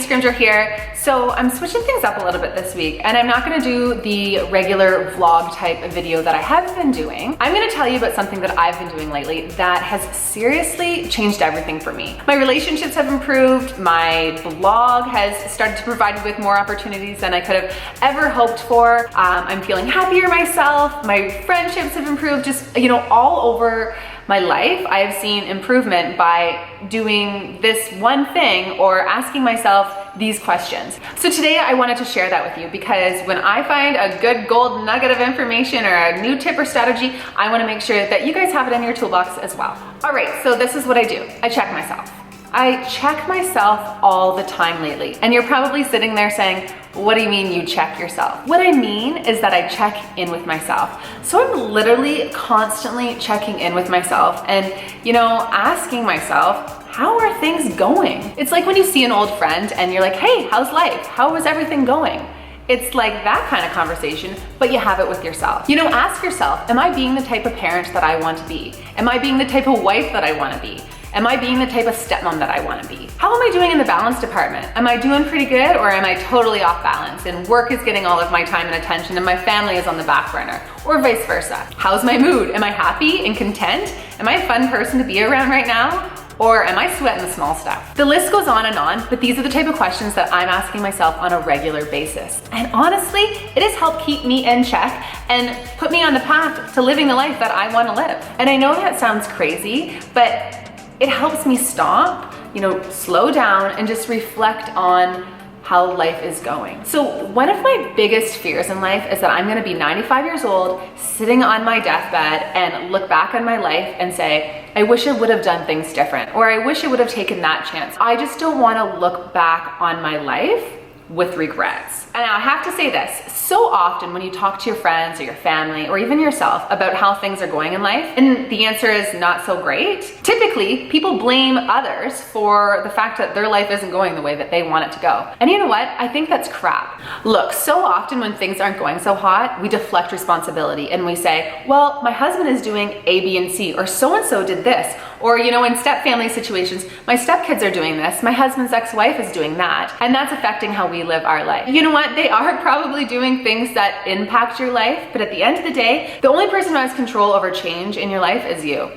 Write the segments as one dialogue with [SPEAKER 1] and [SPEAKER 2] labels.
[SPEAKER 1] Scrimger here. So I'm switching things up a little bit this week, and I'm not gonna do the regular vlog type video that I have been doing. I'm gonna tell you about something that I've been doing lately that has seriously changed everything for me. My relationships have improved, my blog has started to provide me with more opportunities than I could have ever hoped for. I'm feeling happier myself, my friendships have improved, just, you know, all over my life, I have seen improvement by doing this one thing or asking myself these questions. So today I wanted to share that with you because when I find a good gold nugget of information or a new tip or strategy, I want to make sure that you guys have it in your toolbox as well. All right, so this is what I do. I check myself. I check myself all the time lately. And you're probably sitting there saying, what do you mean you check yourself? What I mean is that I check in with myself. So I'm literally constantly checking in with myself and, you know, asking myself, how are things going? It's like when you see an old friend and you're like, hey, how's life? How is everything going? It's like that kind of conversation, but you have it with yourself. You know, ask yourself, am I being the type of parent that I want to be? Am I being the type of wife that I want to be? Am I being the type of stepmom that I want to be? How am I doing in the balance department? Am I doing pretty good, or am I totally off balance and work is getting all of my time and attention and my family is on the back burner, or vice versa? How's my mood? Am I happy and content? Am I a fun person to be around right now? Or am I sweating the small stuff? The list goes on, but these are the type of questions that I'm asking myself on a regular basis. And honestly, it has helped keep me in check and put me on the path to living the life that I want to live. And I know that sounds crazy, but it helps me stop, you know, slow down and just reflect on how life is going. So one of my biggest fears in life is that I'm gonna be 95 years old, sitting on my deathbed and look back on my life and say, I wish I would have done things different, or I wish I would have taken that chance. I just don't wanna look back on my life with regrets. And I have to say this, so often when you talk to your friends or your family or even yourself about how things are going in life and the answer is not so great, typically people blame others for the fact that their life isn't going the way that they want it to go. And you know what? I think that's crap. Look, so often when things aren't going so hot, we deflect responsibility and we say, well, my husband is doing A, B, and C, or so-and-so did this. Or, you know, in step family situations, my stepkids are doing this, my husband's ex-wife is doing that, and that's affecting how we live our life. You know what? They are probably doing things that impact your life, but at the end of the day, the only person who has control over change in your life is you.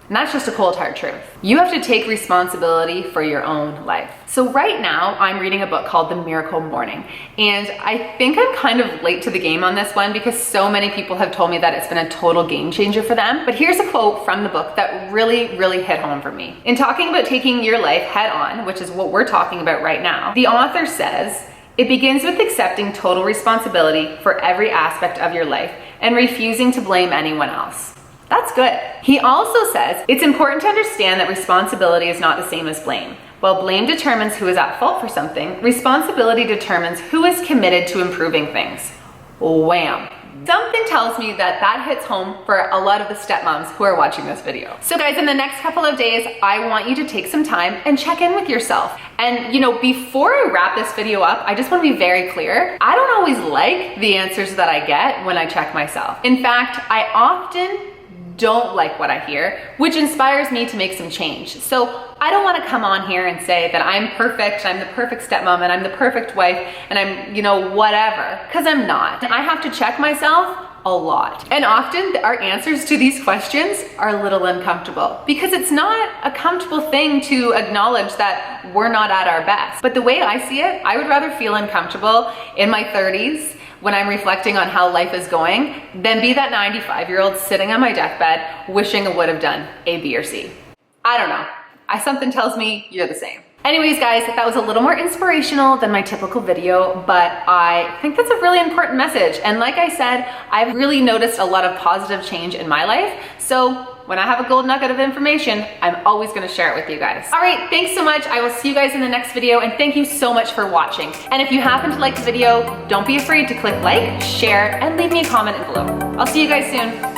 [SPEAKER 1] And that's just a cold hard truth. You have to take responsibility for your own life. So right now, I'm reading a book called The Miracle Morning. And I think I'm kind of late to the game on this one because so many people have told me that it's been a total game changer for them. But here's a quote from the book that really, really hit home for me. In talking about taking your life head on, which is what we're talking about right now, the author says, it begins with accepting total responsibility for every aspect of your life and refusing to blame anyone else. That's good. He also says, it's important to understand that responsibility is not the same as blame. While blame determines who is at fault for something, responsibility determines who is committed to improving things. Wham. Something tells me that that hits home for a lot of the stepmoms who are watching this video. So guys, in the next couple of days, I want you to take some time and check in with yourself. And you know, before I wrap this video up, I just want to be very clear. I don't always like the answers that I get when I check myself. In fact, I often don't like what I hear, which inspires me to make some change. So I don't want to come on here and say that I'm perfect, I'm the perfect stepmom, and I'm the perfect wife, and I'm, you know, whatever, because I'm not. I have to check myself a lot. And often our answers to these questions are a little uncomfortable because it's not a comfortable thing to acknowledge that we're not at our best. But the way I see it, I would rather feel uncomfortable in my 30s when I'm reflecting on how life is going than be that 95-year-old sitting on my deathbed wishing I would have done A, B, or C. I don't know. Something tells me you're the same. Anyways, guys, that was a little more inspirational than my typical video, but I think that's a really important message. And like I said, I've really noticed a lot of positive change in my life. So when I have a gold nugget of information, I'm always gonna share it with you guys. All right, thanks so much. I will see you guys in the next video, and thank you so much for watching. And if you happen to like the video, don't be afraid to click like, share, and leave me a comment below. I'll see you guys soon.